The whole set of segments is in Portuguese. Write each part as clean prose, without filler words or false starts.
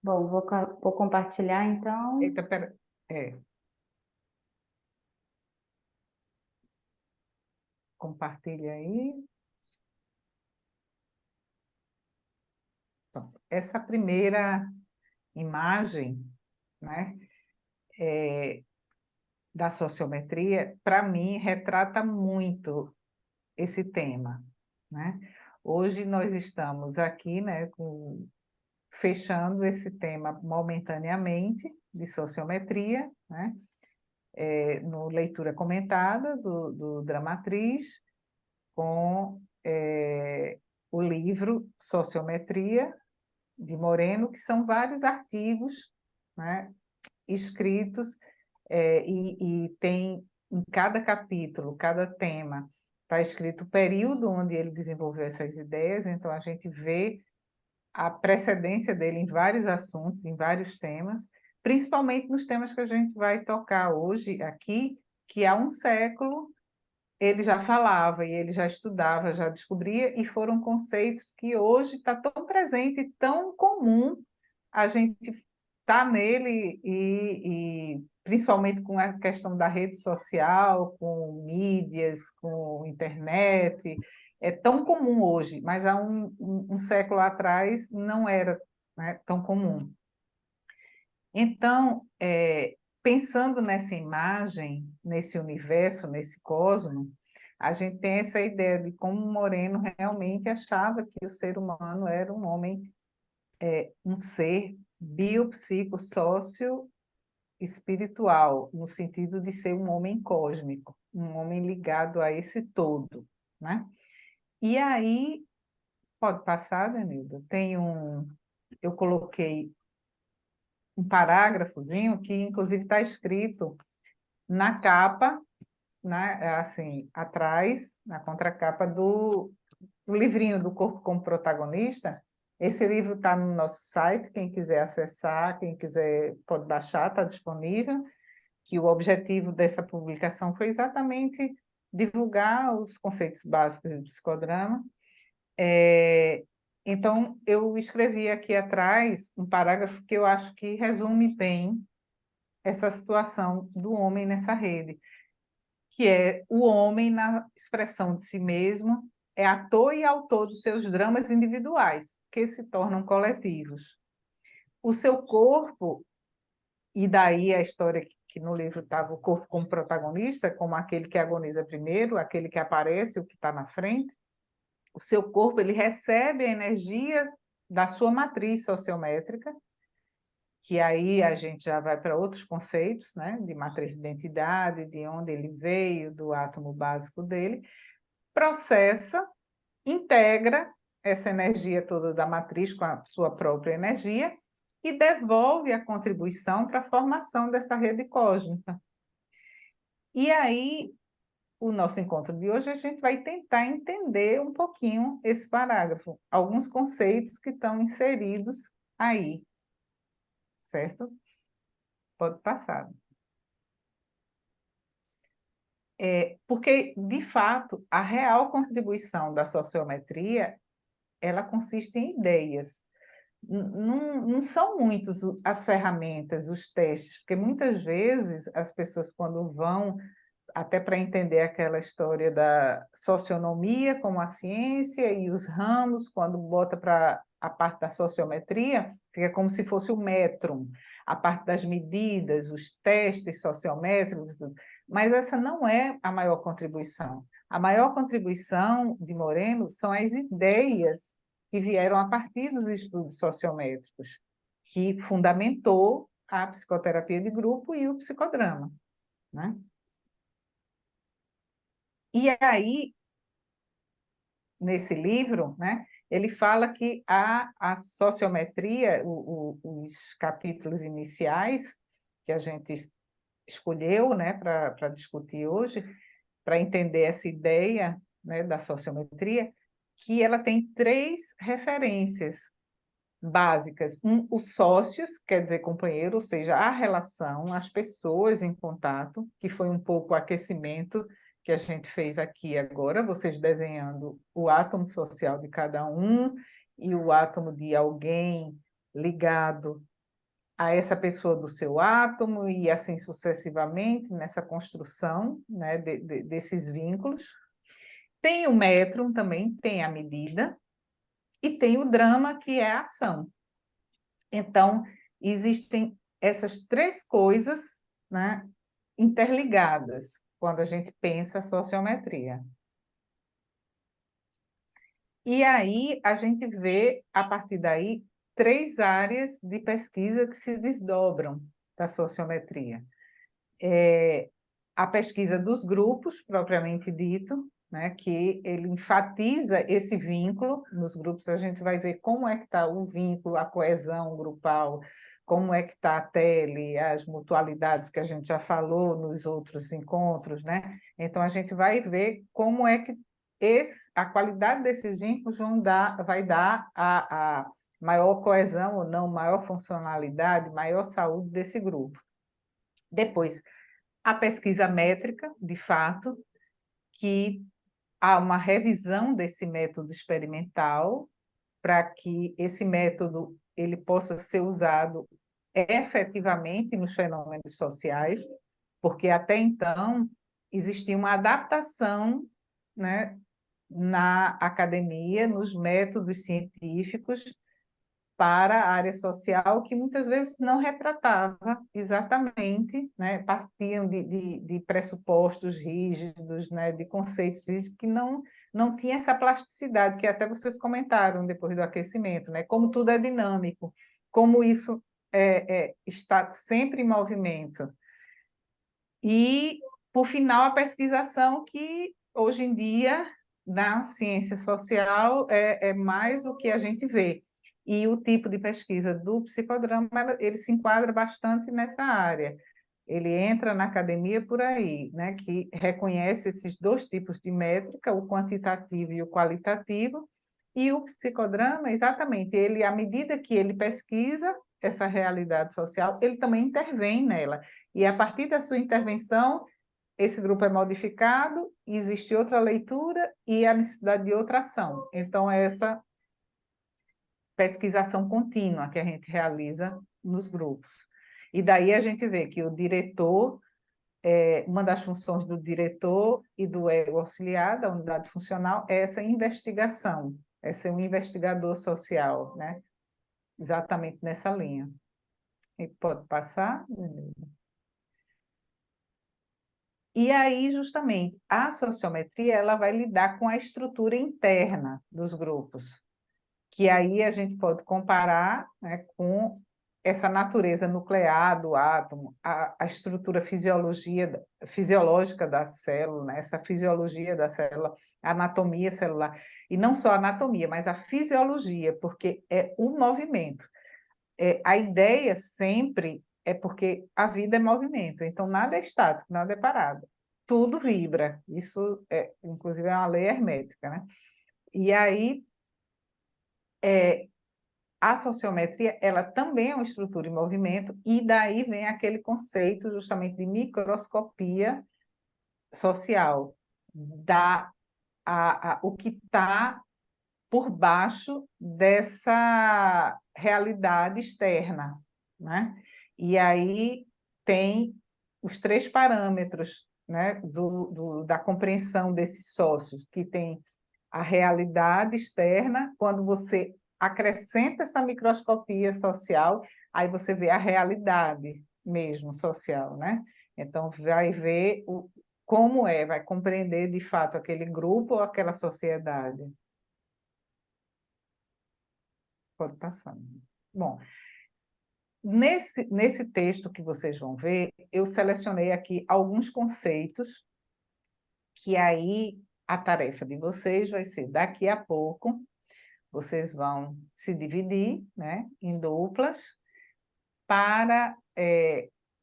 Bom, vou compartilhar então. Eita, pera. É, compartilha aí. Pronto. Essa primeira imagem, né, da sociometria, para mim, retrata muito esse tema, né? Hoje nós estamos aqui, né, fechando esse tema momentaneamente de sociometria, né? No leitura comentada do Dramatriz, com o livro Sociometria, de Moreno, que são vários artigos, né, escritos, e tem em cada capítulo, cada tema, está escrito o período onde ele desenvolveu essas ideias, então a gente vê a precedência dele em vários assuntos, em vários temas, principalmente nos temas que a gente vai tocar hoje aqui, que há um século ele já falava e ele já estudava, já descobria, e foram conceitos que hoje está tão presente e tão comum a gente tá nele, e principalmente com a questão da rede social, com mídias, com internet, é tão comum hoje, mas há um século atrás não era, né, tão comum. Então, pensando nessa imagem, nesse universo, nesse cosmo, a gente tem essa ideia de como Moreno realmente achava que o ser humano era um homem, um ser biopsico-sócio espiritual, no sentido de ser um homem cósmico, um homem ligado a esse todo, né? E aí, pode passar, Danilda? Eu coloquei um parágrafozinho que, inclusive, está escrito na capa, né, assim, atrás, na contracapa do livrinho do Corpo como Protagonista. Esse livro está no nosso site, quem quiser acessar, quem quiser pode baixar, está disponível, que o objetivo dessa publicação foi exatamente divulgar os conceitos básicos do psicodrama. Então, eu escrevi aqui atrás um parágrafo que eu acho que resume bem essa situação do homem nessa rede, que é o homem na expressão de si mesmo, é ator e autor dos seus dramas individuais, que se tornam coletivos. O seu corpo, e daí a história que no livro estava o corpo como protagonista, como aquele que agoniza primeiro, aquele que aparece, o que está na frente, o seu corpo ele recebe a energia da sua matriz sociométrica, que aí a gente já vai para outros conceitos, né, de matriz de identidade, de onde ele veio, do átomo básico dele, processa, integra essa energia toda da matriz com a sua própria energia e devolve a contribuição para a formação dessa rede cósmica. E aí, o nosso encontro de hoje, a gente vai tentar entender um pouquinho esse parágrafo, alguns conceitos que estão inseridos aí, certo? Pode passar. Porque, de fato, a real contribuição da sociometria, ela consiste em ideias. Não são muitas as ferramentas, os testes, porque muitas vezes as pessoas, quando vão, até para entender aquela história da socionomia como a ciência e os ramos, quando bota para a parte da sociometria, fica como se fosse o métron, a parte das medidas, os testes sociométricos, mas essa não é a maior contribuição. A maior contribuição de Moreno são as ideias que vieram a partir dos estudos sociométricos, que fundamentou a psicoterapia de grupo e o psicodrama, né? E aí, nesse livro, né, ele fala que a sociometria, os capítulos iniciais que a gente escolheu, né, para discutir hoje, para entender essa ideia, né, da sociometria, que ela tem três referências básicas. Os sócios, quer dizer companheiro, ou seja, a relação, as pessoas em contato, que foi um pouco o aquecimento que a gente fez aqui agora, vocês desenhando o átomo social de cada um e o átomo de alguém ligado a essa pessoa do seu átomo e assim sucessivamente nessa construção, né, desses vínculos. Tem o metro também, tem a medida, e tem o drama, que é a ação. Então, existem essas três coisas, né, interligadas quando a gente pensa a sociometria. E aí a gente vê, a partir daí, três áreas de pesquisa que se desdobram da sociometria. A pesquisa dos grupos, propriamente dito, né, que ele enfatiza esse vínculo. Nos grupos a gente vai ver como é que está o vínculo, a coesão grupal, como é que está a tele, as mutualidades que a gente já falou nos outros encontros, né? Então a gente vai ver como é que a qualidade desses vínculos vai dar a maior coesão ou não, maior funcionalidade, maior saúde desse grupo. Depois, a pesquisa métrica, de fato, que há uma revisão desse método experimental para que esse método ele possa ser usado efetivamente nos fenômenos sociais, porque até então existia uma adaptação, né, na academia, nos métodos científicos para a área social, que muitas vezes não retratava exatamente, né, partiam de pressupostos rígidos, né, de conceitos rígidos, que não tinha essa plasticidade, que até vocês comentaram depois do aquecimento, né, como tudo é dinâmico, como isso está sempre em movimento. E, por final, a pesquisação, que hoje em dia, na ciência social, é mais o que a gente vê. E o tipo de pesquisa do psicodrama, ele se enquadra bastante nessa área. Ele entra na academia por aí, né, que reconhece esses dois tipos de métrica, o quantitativo e o qualitativo, e o psicodrama, exatamente, ele, à medida que ele pesquisa essa realidade social, ele também intervém nela. E, a partir da sua intervenção, esse grupo é modificado, existe outra leitura e a necessidade de outra ação. Então, é essa pesquisação contínua que a gente realiza nos grupos. E daí a gente vê que o diretor, uma das funções do diretor e do ego auxiliar, da unidade funcional, é essa investigação, é ser um investigador social, né? Exatamente nessa linha. E pode passar? E aí, justamente, a sociometria ela vai lidar com a estrutura interna dos grupos, que aí a gente pode comparar, né, com essa natureza nuclear do átomo, a estrutura fisiológica da célula, né, essa fisiologia da célula, a anatomia celular, e não só a anatomia, mas a fisiologia, porque é o movimento. A ideia sempre é porque a vida é movimento, então nada é estático, nada é parado, tudo vibra, isso inclusive é uma lei hermética, né? E aí, a sociometria, ela também é uma estrutura em movimento, e daí vem aquele conceito justamente de microscopia social, o que está por baixo dessa realidade externa, né? E aí tem os três parâmetros, né, da compreensão desses sócios, que tem a realidade externa. Quando você acrescenta essa microscopia social, aí você vê a realidade mesmo social, né? Então, vai ver como vai compreender de fato aquele grupo ou aquela sociedade. Pode passar. Bom, nesse texto que vocês vão ver, eu selecionei aqui alguns conceitos que aí a tarefa de vocês vai ser, daqui a pouco, vocês vão se dividir, né, em duplas, para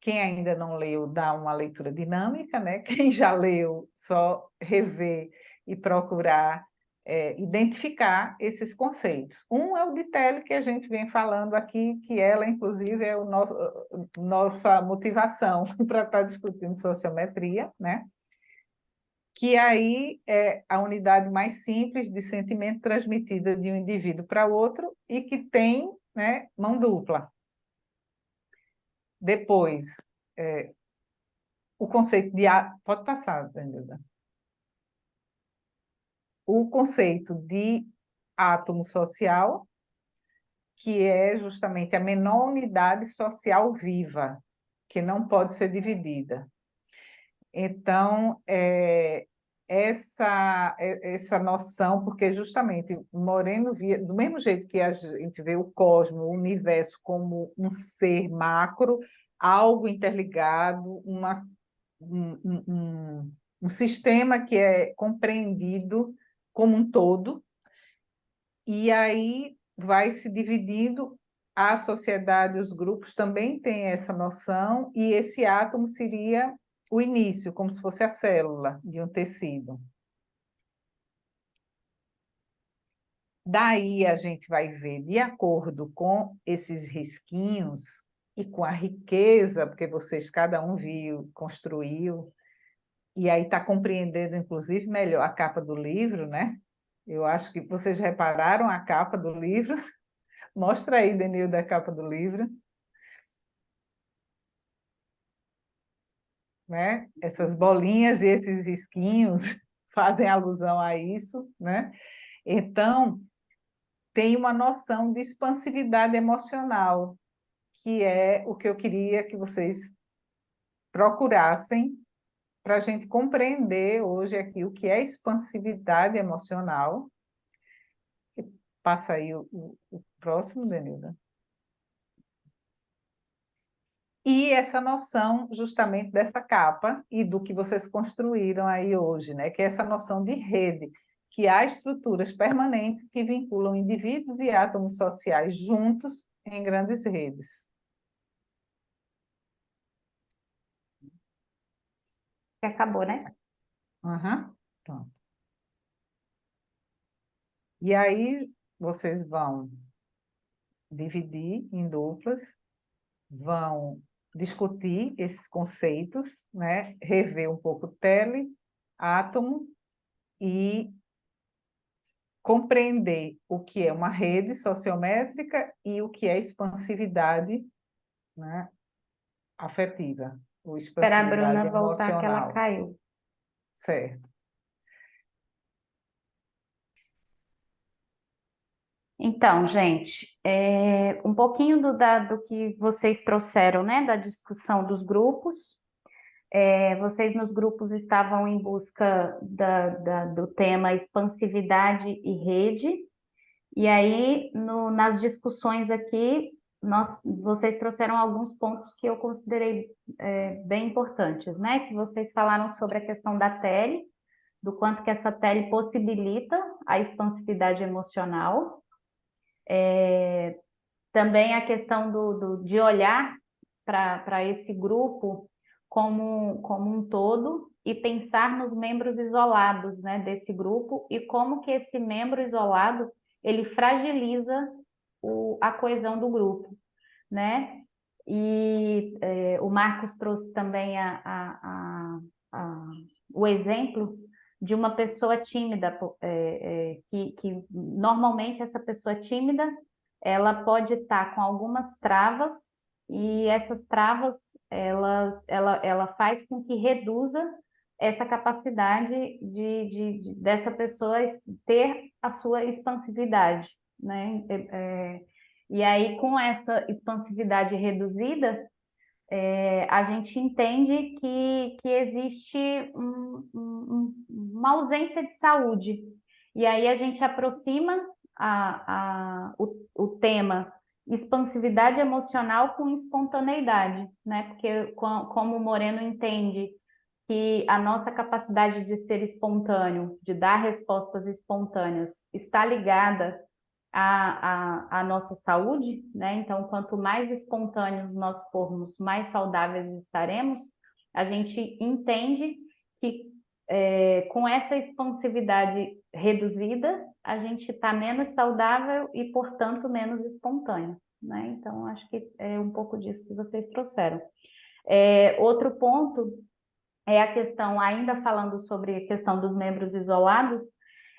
quem ainda não leu, dar uma leitura dinâmica, né? Quem já leu, só rever e procurar identificar esses conceitos. Um é o de Telle, que a gente vem falando aqui, que ela, inclusive, é nossa motivação para estar discutindo sociometria, né? Que aí é a unidade mais simples de sentimento transmitida de um indivíduo para outro e que tem, né, mão dupla. Depois, o conceito de... Pode passar, Danilda. O conceito de átomo social, que é justamente a menor unidade social viva, que não pode ser dividida. Então, essa noção, porque justamente Moreno via, do mesmo jeito que a gente vê o cosmos, o universo como um ser macro, algo interligado, um sistema que é compreendido como um todo, e aí vai se dividindo. A sociedade, os grupos também têm essa noção, e esse átomo seria o início, como se fosse a célula de um tecido. Daí a gente vai ver, de acordo com esses risquinhos e com a riqueza, porque vocês, cada um viu, construiu, e aí está compreendendo, inclusive, melhor a capa do livro, né? Eu acho que vocês repararam a capa do livro. Mostra aí, Denilda, a capa do livro. Né? Essas bolinhas e esses risquinhos fazem alusão a isso, né? Então, tem uma noção de expansividade emocional, que é o que eu queria que vocês procurassem para a gente compreender hoje aqui o que é expansividade emocional. Passa aí o próximo, Denilda. E essa noção justamente dessa capa e do que vocês construíram aí hoje, né? Que é essa noção de rede, que há estruturas permanentes que vinculam indivíduos e átomos sociais juntos em grandes redes. Acabou, né? Uhum. Pronto. E aí vocês vão dividir em duplas, vão discutir esses conceitos, né? Rever um pouco tele, átomo e compreender o que é uma rede sociométrica e o que é expansividade, né, afetiva, ou Esperar a Bruna expansividade voltar, que ela emocional, caiu. certo? Então, gente, um pouquinho do que vocês trouxeram, né, da discussão dos grupos. Vocês nos grupos estavam em busca do tema expansividade e rede, e aí nas discussões aqui, vocês trouxeram alguns pontos que eu considerei bem importantes, né? Que vocês falaram sobre a questão da tele, do quanto que essa tele possibilita a expansividade emocional. Também a questão de olhar para esse grupo como um todo e pensar nos membros isolados, né, desse grupo e como que esse membro isolado ele fragiliza a coesão do grupo, né? E o Marcos trouxe também o exemplo de uma pessoa tímida, que normalmente essa pessoa tímida ela pode estar com algumas travas e essas travas ela faz com que reduza essa capacidade dessa pessoa ter a sua expansividade, né? E aí, com essa expansividade reduzida, a gente entende que existe uma ausência de saúde. E aí a gente aproxima o tema expansividade emocional com espontaneidade, né? Porque como o Moreno entende que a nossa capacidade de ser espontâneo, de dar respostas espontâneas, está ligada à nossa saúde, né? Então, quanto mais espontâneos nós formos, mais saudáveis estaremos. A gente entende que com essa expansividade reduzida, a gente está menos saudável e, portanto, menos espontâneo, né? Então, acho que é um pouco disso que vocês trouxeram. Outro ponto é a questão, ainda falando sobre a questão dos membros isolados,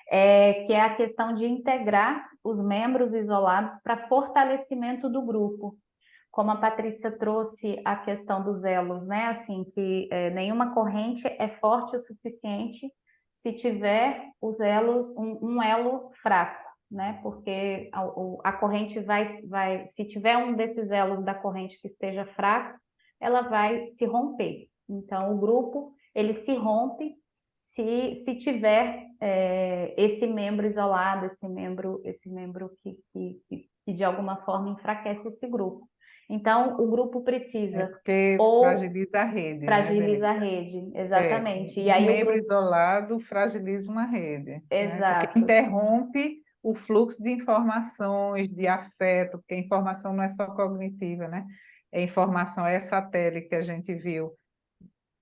que é a questão de integrar os membros isolados para fortalecimento do grupo. como a Patrícia trouxe a questão dos elos, né? Assim, que nenhuma corrente é forte o suficiente se tiver os elos, um elo fraco, né? Porque a corrente vai, se tiver um desses elos da corrente que esteja fraco, ela vai se romper. Então, o grupo, ele se rompe se tiver esse membro isolado, esse membro que de alguma forma enfraquece esse grupo. Então, o grupo precisa porque ou fragiliza a rede, né, fragiliza a Denise? rede, exatamente. E Um aí o membro grupo, isolado fragiliza uma rede, né? Porque exato, interrompe o fluxo de informações, de afeto, porque a informação não é só cognitiva, né? É informação, é essa tela que a gente viu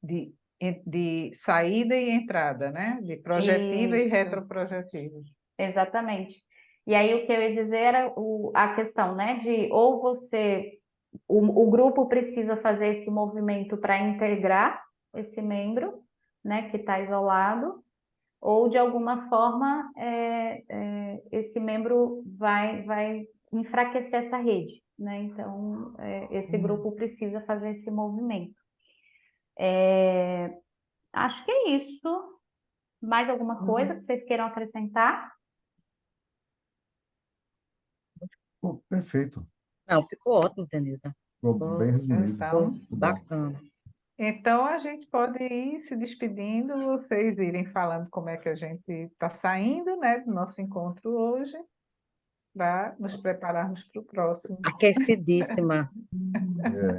de saída e entrada, né? De projetiva e isso, retroprojetiva. exatamente. E aí o que eu ia dizer era a questão, né, de ou o grupo precisa fazer esse movimento para integrar esse membro, né, que está isolado, ou de alguma forma esse membro vai enfraquecer essa rede, né? Então, esse grupo precisa fazer esse movimento. Acho que é isso. Mais alguma coisa que vocês queiram acrescentar? Pô, perfeito. Não, ficou ótimo, entendeu? Ficou bem Ficou, resumido. ficou Então, Muito bom. bacana. então a gente pode ir se despedindo, vocês irem falando como é que a gente está saindo, né, do nosso encontro hoje, para nos prepararmos para o próximo. Aquecidíssima. É.